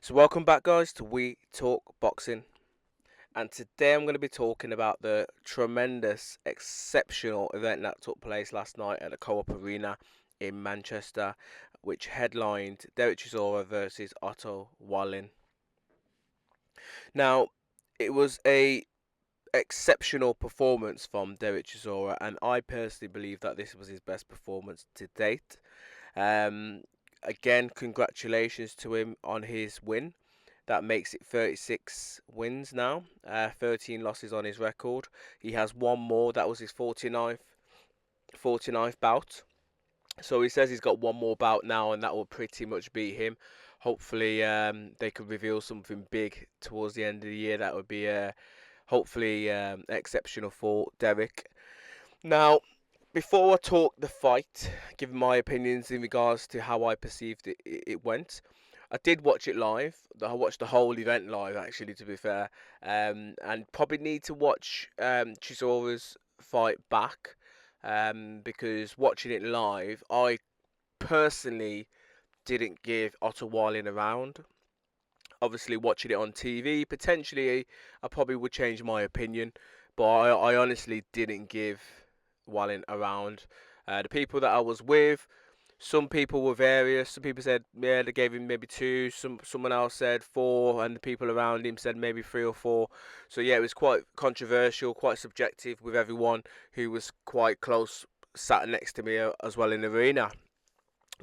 So welcome back guys to We Talk Boxing, and today I'm going to be talking about the tremendous, exceptional event that took place last night at the Co-op Arena in Manchester, which headlined Derek Chisora versus Otto Wallin. Now, it was a exceptional performance from Derek Chisora, and I personally believe that this was his best performance to date. Um, Again, congratulations to him on his win. That makes it 36 wins now, 13 losses on his record. He has one more. That was his 49th bout. So he says he's got one more bout now, and that will pretty much beat him. Hopefully, they could reveal something big towards the end of the year. That would be hopefully exceptional for Derek. Now, before I talk the fight, give my opinions in regards to how I perceived it went. I did watch it live. I watched the whole event live, actually, to be fair. And probably need to watch Chisora's fight back, because watching it live, I personally didn't give Otto Wallin a round. Obviously, watching it on TV, potentially I probably would change my opinion, but I honestly didn't give Wallin a round. The people that I was with, some people were various. Some people said, yeah, they gave him maybe two. Someone else said four, and the people around him said maybe three or four. So yeah, it was quite controversial, quite subjective with everyone who was quite close, sat next to me as well in the arena.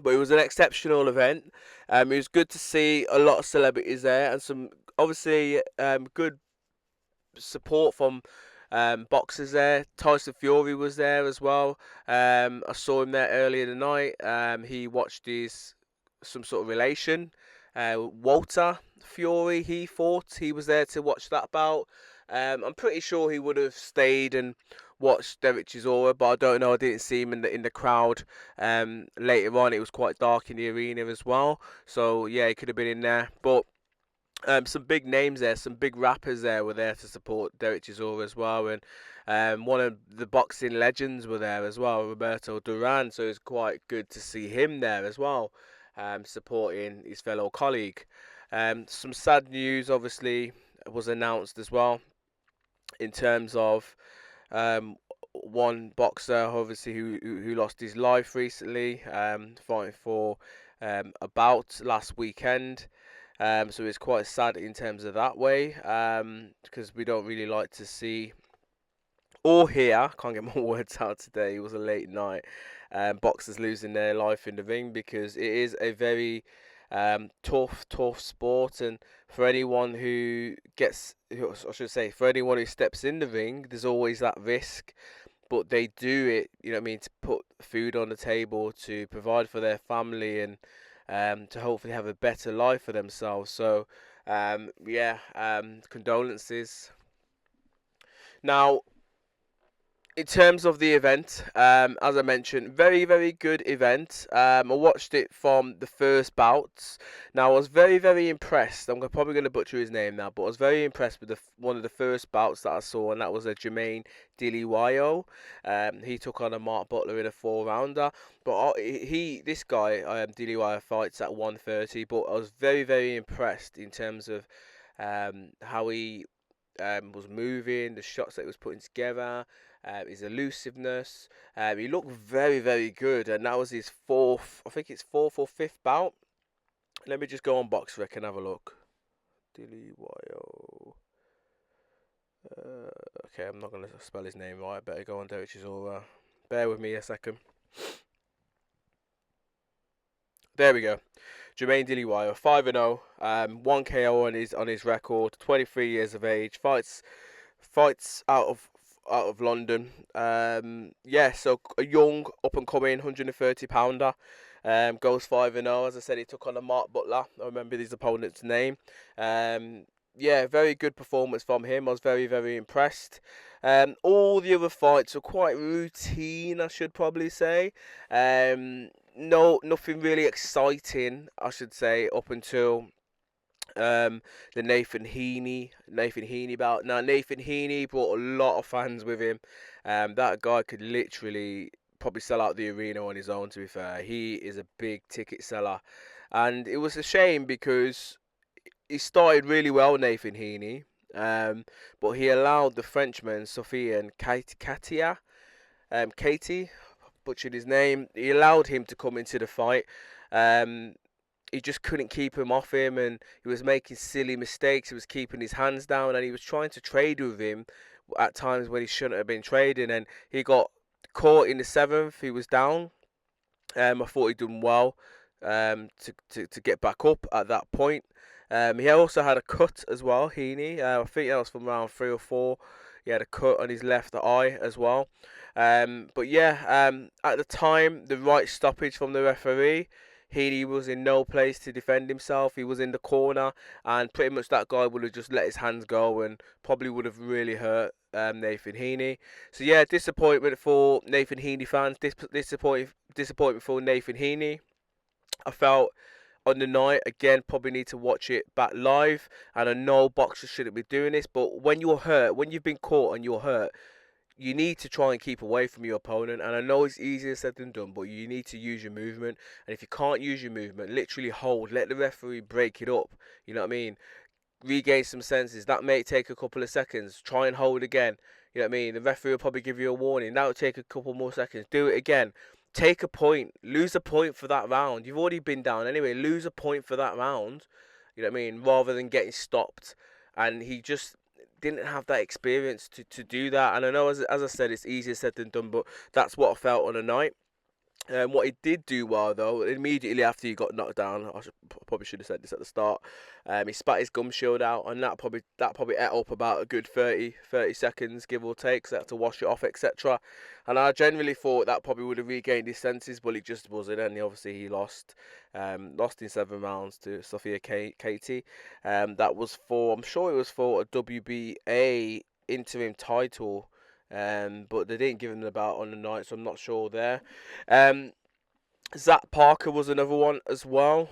But it was an exceptional event. It was good to see a lot of celebrities there, and some obviously good support from boxers there. Tyson Fury was there as well. I saw him there earlier tonight. He watched his some sort of relation. Walter Fury, he fought. He was there to watch that bout. I'm pretty sure he would have stayed and watched Derek Chisora, but I don't know. I didn't see him in the crowd. Later on, it was quite dark in the arena as well. So yeah, he could have been in there, but. Some big names there, some big rappers there were there to support Derek Chisora as well, and one of the boxing legends were there as well, Roberto Duran. So it's quite good to see him there as well, supporting his fellow colleague. Some sad news, obviously, was announced as well in terms of one boxer, obviously, who lost his life recently, fighting for a bout last weekend. So it's quite sad in terms of that way, because we don't really like to see or hear, can't get my words out today, it was a late night, boxers losing their life in the ring, because it is a very tough sport, and for anyone who I should say, for anyone who steps in the ring, there's always that risk. But they do it, you know what I mean, to put food on the table, to provide for their family, and to hopefully have a better life for themselves. So, yeah, condolences. Now, in terms of the event, as I mentioned, very good event. I watched it from the first bouts. Now, I was very impressed. Probably going to butcher his name now, but I was very impressed with one of the first bouts that I saw, and that was a Jermaine Diliwayo. He took on a Mark Butler in a 4-rounder. But this guy, Diliwayo, fights at 130. But I was very impressed in terms of how he was moving, the shots that he was putting together, his elusiveness. He looked very good, and that was his fourth, I think it's fourth or fifth bout. Let me just go on BoxRec and have a look. Dilly Wyo. Okay, I'm not going to spell his name right. I better go on Derek Chisora. Bear with me a second. There we go. Jermaine Diliwayo, 5-0, 1 KO on his record. 23 years of age. Fights out of London. Yeah, so a young up and coming 130 pounder. Goes 5-0. As I said, he took on a Mark Butler. I remember his opponent's name. Yeah, very good performance from him. I was very impressed. All the other fights were quite routine, I should probably say. Nothing really exciting, I should say, up until the Nathan Heaney bout. Now, Nathan Heaney brought a lot of fans with him. That guy could literally probably sell out the arena on his own, to be fair. He is a big ticket seller. And it was a shame because he started really well, Nathan Heaney, but he allowed the Frenchman Sophie and Katie, butchered his name. He allowed him to come into the fight. Um, he just couldn't keep him off him, and he was making silly mistakes. He was keeping his hands down, and he was trying to trade with him at times when he shouldn't have been trading. And he got caught in the seventh. He was down. I thought he'd done well to get back up at that point. He also had a cut as well, Heaney. I think that was from round 3 or 4. He had a cut on his left eye as well. But yeah, at the time, the right stoppage from the referee. Heaney was in no place to defend himself. He was in the corner, and pretty much that guy would have just let his hands go and probably would have really hurt Nathan Heaney. So yeah, disappointment for Nathan Heaney fans. Disappointment for Nathan Heaney. I felt on the night again, probably need to watch it back live. And I know boxers shouldn't be doing this, but when you're hurt, when you've been caught and you're hurt, you need to try and keep away from your opponent. And I know it's easier said than done, but you need to use your movement. And if you can't use your movement, literally hold, let the referee break it up. You know what I mean? Regain some senses. That may take a couple of seconds. Try and hold again. You know what I mean? The referee will probably give you a warning. That will take a couple more seconds. Do it again. Take a point. Lose a point for that round. You've already been down anyway. Lose a point for that round. You know what I mean? Rather than getting stopped. And he just didn't have that experience to do that. And I know, as I said, it's easier said than done, but that's what I felt on the night. What he did do well, though, immediately after he got knocked down, probably should have said this at the start. He spat his gum shield out, and that probably ate up about a good 30 seconds, give or take. So they had to wash it off, etc. And I generally thought that probably would have regained his senses, but he just wasn't. And obviously he lost in 7 rounds to Sophia Katie. That was I'm sure it was for a WBA interim title. But they didn't give him the belt on the night, so I'm not sure there. Um, Zach Parker was another one as well.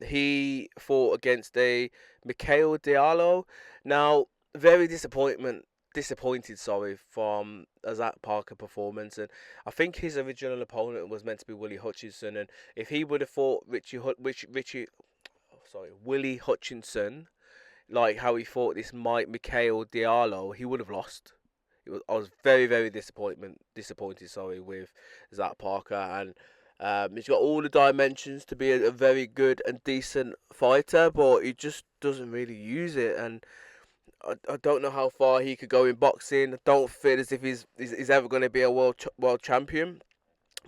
He fought against a Mikhail Diallo. Now, very disappointed, sorry, from a Zach Parker performance, and I think his original opponent was meant to be Willie Hutchinson, and if he would have fought Willie Hutchinson, like how he fought this Mikhail Diallo, he would have lost. I was very, very disappointed, sorry, with Zach Parker, and he's got all the dimensions to be a very good and decent fighter, but he just doesn't really use it, and I don't know how far he could go in boxing. I don't feel as if he's ever going to be a world champion,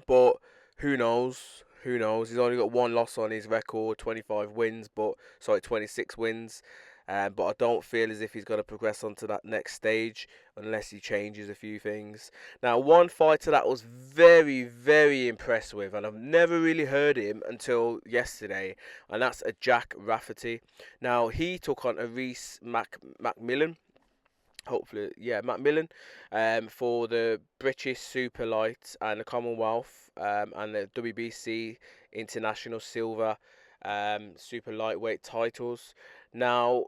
but who knows? Who knows? He's only got one loss on his record, 26 wins. But I don't feel as if he's going to progress onto that next stage unless he changes a few things. Now, one fighter that I was very, very impressed with, and I've never really heard him until yesterday, and that's a Jack Rafferty. Now, he took on a Reese Macmillan. Hopefully, yeah, Macmillan, for the British Super Light and the Commonwealth, and the WBC International Silver, Super Lightweight titles. Now,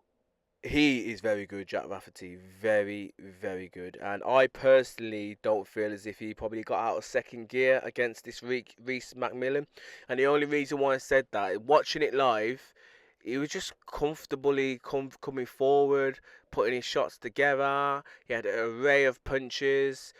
he is very good, Jack Rafferty. Very, very good. And I personally don't feel as if he probably got out of second gear against this Reese Macmillan. And the only reason why I said that, watching it live, he was just comfortably coming forward, putting his shots together. He had an array of punches.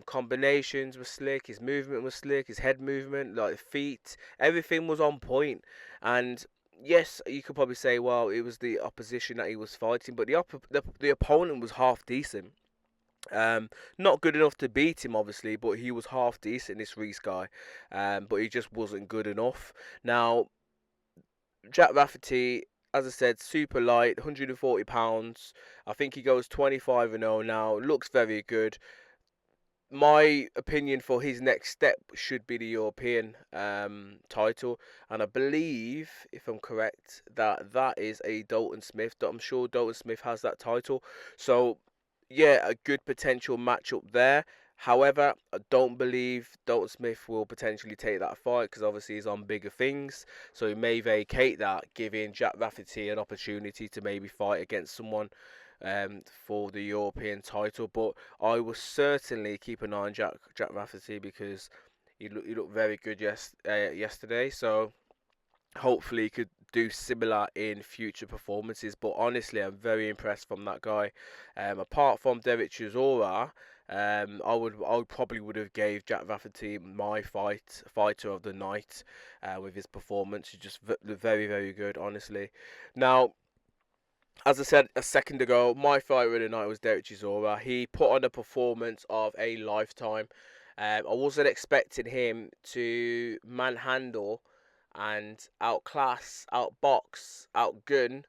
Combinations were slick. His movement was slick. His head movement, like feet, everything was on point. And yes, you could probably say, well, it was the opposition that he was fighting, but the opponent was half decent. Not good enough to beat him, obviously, but he was half decent, this Reese guy. But he just wasn't good enough. Now, Jack Rafferty, as I said, super light, 140 pounds. I think he goes 25-0 now. Looks very good. My opinion for his next step should be the European title, and I believe, if I'm correct, that is a Dalton Smith. I'm sure Dalton Smith has that title. So, yeah, a good potential matchup there. However, I don't believe Dalton Smith will potentially take that fight because obviously he's on bigger things. So he may vacate that, giving Jack Rafferty an opportunity to maybe fight against someone for the European title. But I will certainly keep an eye on Jack Rafferty because he looked very good yesterday. So hopefully he could do similar in future performances. But honestly, I'm very impressed from that guy. Apart from Derek Chisora, I probably would have gave Jack Rafferty my fighter of the night with his performance. He's just very very good, honestly. Now, as I said a second ago, my fighter of the night was Derek Chisora. He put on a performance of a lifetime. I wasn't expecting him to manhandle and outclass, outbox, outgun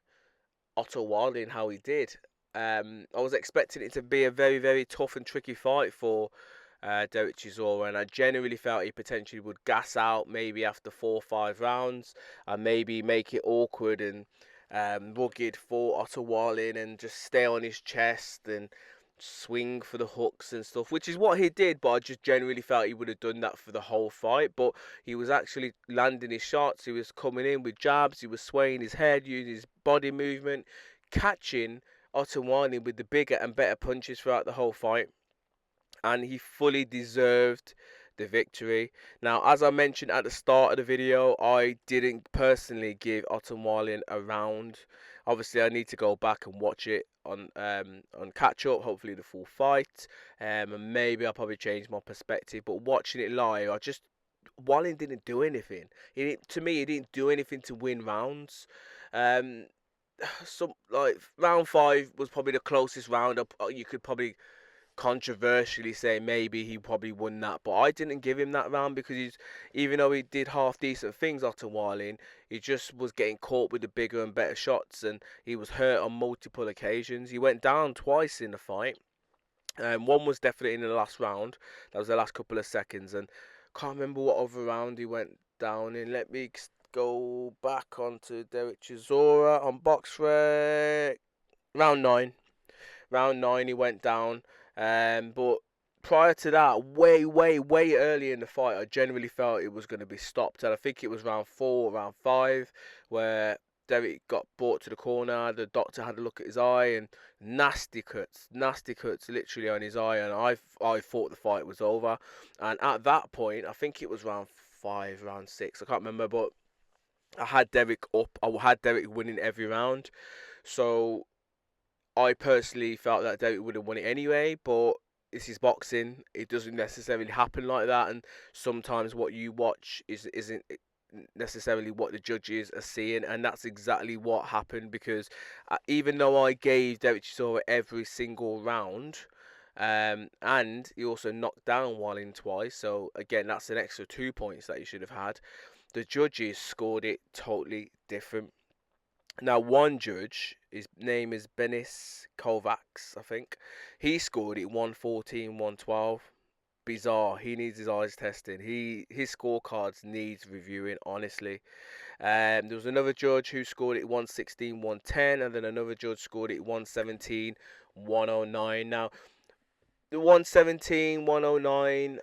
Otto Wallin how he did. I was expecting it to be a very, very tough and tricky fight for Derek Chisora, and I genuinely felt he potentially would gas out maybe after 4 or 5 rounds and maybe make it awkward and rugged for Otto Wallin and just stay on his chest and swing for the hooks and stuff, which is what he did, but I just genuinely felt he would have done that for the whole fight. But he was actually landing his shots, he was coming in with jabs, he was swaying his head, using his body movement, catching Otto Wallin with the bigger and better punches throughout the whole fight, and he fully deserved the victory. Now, as I mentioned at the start of the video, I didn't personally give Otto Wallin a round. Obviously, I need to go back and watch it on catch up, hopefully the full fight, and maybe I'll probably change my perspective. But watching it live, Wallin didn't do anything. To me, he didn't do anything to win rounds. Um, some like round 5 was probably the closest round up. You could probably controversially say maybe he probably won that, but I didn't give him that round because even though he did half decent things after Wallin, he just was getting caught with the bigger and better shots, and he was hurt on multiple occasions. He went down twice in the fight. One was definitely in the last round. That was the last couple of seconds, and can't remember what other round he went down in. Let me go back onto Derek Chisora on BoxRec. Round 9. Round 9 he went down. But prior to that, way early in the fight, I generally felt it was going to be stopped. And I think it was round 4 or round 5 where Derek got brought to the corner. The doctor had a look at his eye and nasty cuts literally on his eye. And I thought the fight was over. And at that point, I think it was round 5, round 6, I can't remember, but I had Derek up. I had Derek winning every round. So I personally felt that Derek would have won it anyway, but this is boxing. It doesn't necessarily happen like that, and sometimes what you watch isn't necessarily what the judges are seeing, and that's exactly what happened. Because even though I gave Derek Chisora every single round, and he also knocked down Wallin twice, so again that's an extra 2 points that he should have had, the judges scored it totally different. Now, one judge, his name is Benis Kovacs, I think. He scored it 114, 112. Bizarre. He needs his eyes testing. His scorecards needs reviewing, honestly. There was another judge who scored it 116, 110, and then another judge scored it 117, 109. Now, the 117, 109,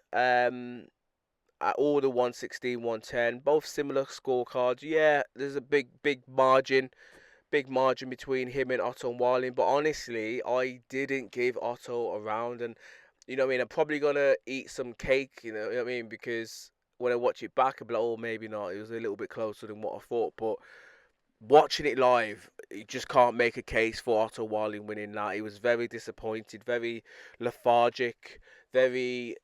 all the 116, 110, both similar scorecards. Yeah, there's a big margin between him and Otto Wallin, but honestly, I didn't give Otto a round, and you know what I mean, I'm probably gonna eat some cake, you know what I mean, because when I watch it back, I'll be like, oh, maybe not, it was a little bit closer than what I thought. But watching it live, you just can't make a case for Otto Wallin winning that. He was very disappointed, very lethargic, very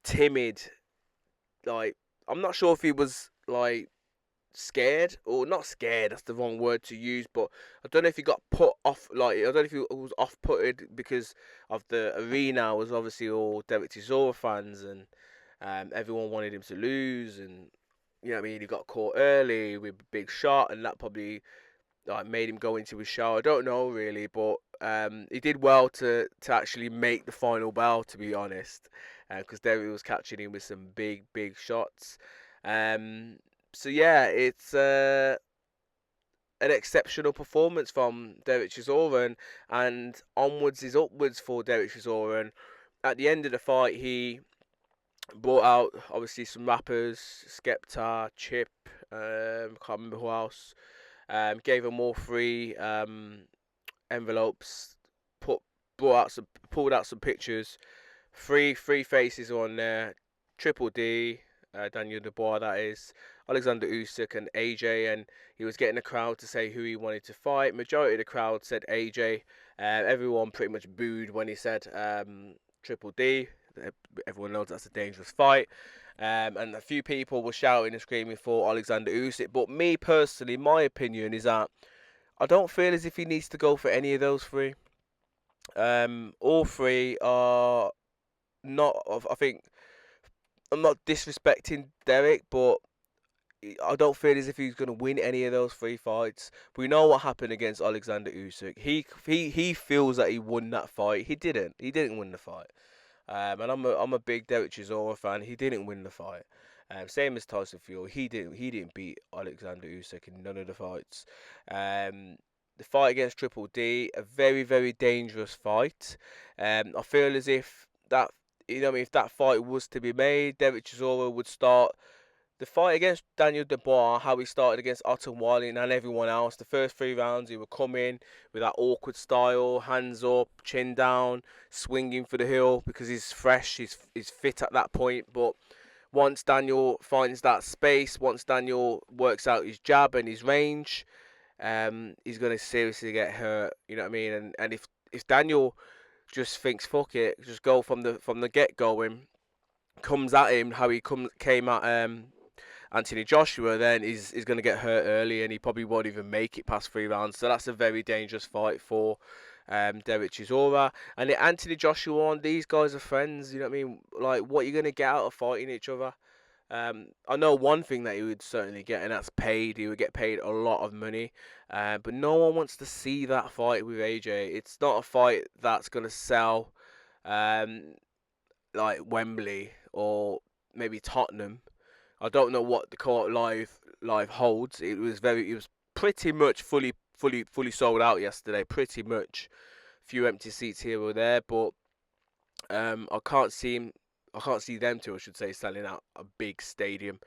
timid. Like, I'm not sure if he was like scared or not scared, that's the wrong word to use, but I don't know if he got put off, like I don't know if he was off putted because of the arena was obviously all Derek Chisora fans, and everyone wanted him to lose, and you know what I mean, he got caught early with a big shot, and that probably like made him go into his shower. I don't know really, but he did well to actually make the final bell, to be honest, because Derek was catching him with some big shots. So yeah, it's an exceptional performance from Derek Chisora, and onwards is upwards for Derek Chisora. And at the end of the fight, he brought out obviously some rappers, Skepta, Chip, can't remember who else. Gave them all free envelopes. Pulled out some pictures. Three faces on there. Triple D, Daniel Dubois, that is, Alexander Usyk and AJ, and he was getting the crowd to say who he wanted to fight. Majority of the crowd said AJ. Everyone pretty much booed when he said Triple D. Everyone knows that's a dangerous fight. And a few people were shouting and screaming for Alexander Usyk. But me personally, my opinion is that I don't feel as if he needs to go for any of those three. All three are not. I think I'm not disrespecting Derek, but I don't feel as if he's going to win any of those three fights. We know what happened against Alexander Usyk. He feels that he won that fight. He didn't. He didn't win the fight. And I'm a big Derek Chisora fan. He didn't win the fight. Same as Tyson Fury. He didn't beat Alexander Usyk in none of the fights. The fight against Triple D, a very, very dangerous fight. I feel as if that, if that fight was to be made, Derek Chisora would start the fight against Daniel Dubois, how he started against Otto Wallin and everyone else. The first 3 rounds, he would come in with that awkward style, hands up, chin down, swinging for the hill because he's fresh, he's fit at that point. But once Daniel finds that space, once Daniel works out his jab and his range, he's going to seriously get hurt. You know what I mean? And if Daniel just thinks fuck it, just go from the get going, comes at him how he came at Anthony Joshua, then he's going to get hurt early and he probably won't even make it past 3 rounds. So that's a very dangerous fight for Derek Chisora. And the Anthony Joshua one, these guys are friends. You know what I mean? Like, what are you going to get out of fighting each other? I know one thing that he would certainly get, and that's paid. He would get paid a lot of money. But no one wants to see that fight with AJ. It's not a fight that's going to sell like Wembley or maybe Tottenham. I don't know what the court live holds. It was pretty much fully sold out yesterday. Pretty much, few empty seats here or there, but I can't see them two, I should say, selling out a big stadium.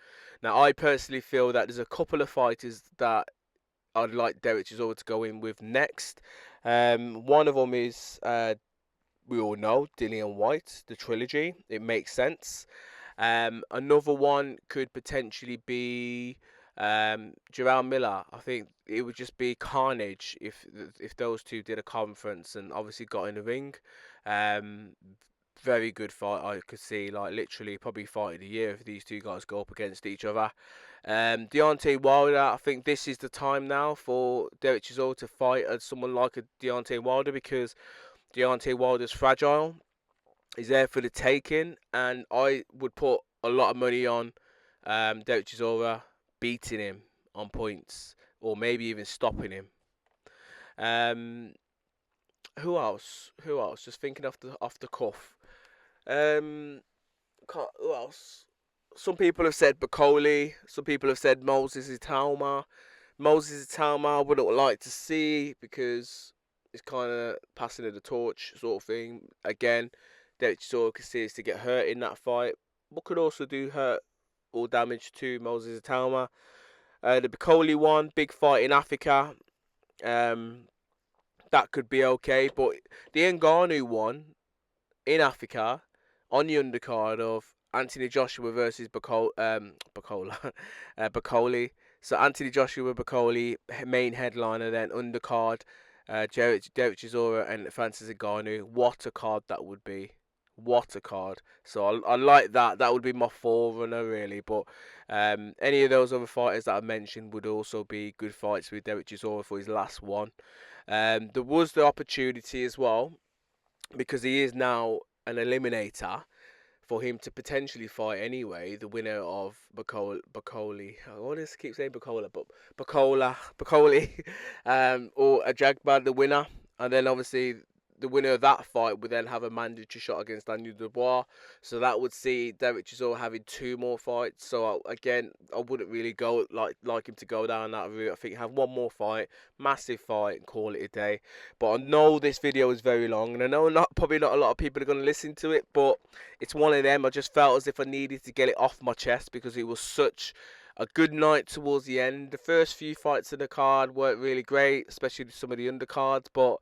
Now, I personally feel that there's a couple of fighters that I'd like Derek Chisora to go in with next. One of them is we all know Dillian White, the trilogy. It makes sense. Another one could potentially be Jarrell Miller. I think it would just be carnage if those two did a conference and obviously got in the ring. Very good fight, I could see, like literally probably fight of the year if these two guys go up against each other. Deontay Wilder, I think this is the time now for Derek Chisora to fight as someone like a Deontay Wilder, because Deontay Wilder's fragile. He's there for the taking, and I would put a lot of money on Derek Chisora beating him on points, or maybe even stopping him. Who else? Just thinking off the cuff. Who else? Some people have said Bacoli. Some people have said Moses Itauma. Moses Itauma I wouldn't like to see because it's kind of passing of the torch sort of thing. Again, Derek Chisora could seriously get hurt in that fight, but could also do hurt or damage to Moses Itauma. The Bacoli one, big fight in Africa. That could be okay, but the Ngannou one in Africa on the undercard of Anthony Joshua versus Bacoli. So Anthony Joshua, Bacoli, main headliner, then undercard Derek Chisora and Francis Ngannou. What a card that would be. What a card. So I like that. That would be my forerunner, really. But any of those other fighters that I mentioned would also be good fights with Derek Chisora for his last one. There was the opportunity as well, because he is now an eliminator, for him to potentially fight anyway the winner of Bacoli. I want to keep saying Bacola, but Bacoli, or Ajagba, the winner, and then obviously the winner of that fight would then have a mandatory shot against Daniel Dubois. So that would see Derek Chisora having 2 more fights. So again, I wouldn't really go like him to go down that route. I think have 1 more fight, massive fight, and call it a day. But I know this video is very long, and I know probably not a lot of people are going to listen to it, but it's one of them. I just felt as if I needed to get it off my chest because it was such a good night towards the end. The first few fights in the card weren't really great, especially some of the undercards, but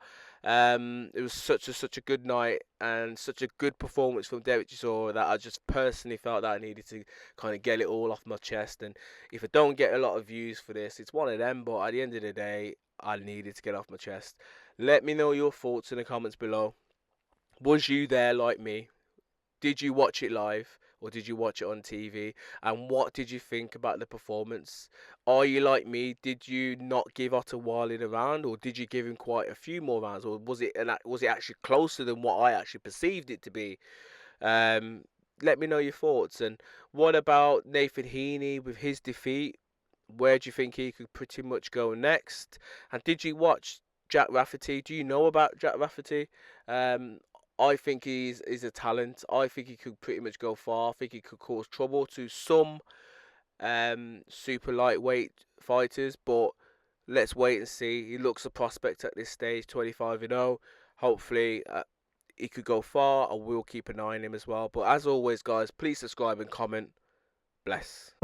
It was such a good night and such a good performance from Derek Chisora that I just personally felt that I needed to kind of get it all off my chest. And if I don't get a lot of views for this, it's one of them. But at the end of the day, I needed to get off my chest. Let me know your thoughts in the comments below. Was you there like me? Did you watch it live or did you watch it on TV? And what did you think about the performance? Are you like me? Did you not give Otto Wallin a round, or did you give him quite a few more rounds, or was it actually closer than what I actually perceived it to be? Um, Let me know your thoughts. And what about Nathan Heaney with his defeat? Where do you think he could pretty much go next? And did you watch Jack Rafferty? Do you know about Jack Rafferty? Um, I think he's a talent. I think he could pretty much go far. I think he could cause trouble to some super lightweight fighters, but let's wait and see. He looks a prospect at this stage, 25-0. Hopefully, he could go far. I will keep an eye on him as well. But as always, guys, please subscribe and comment. Bless.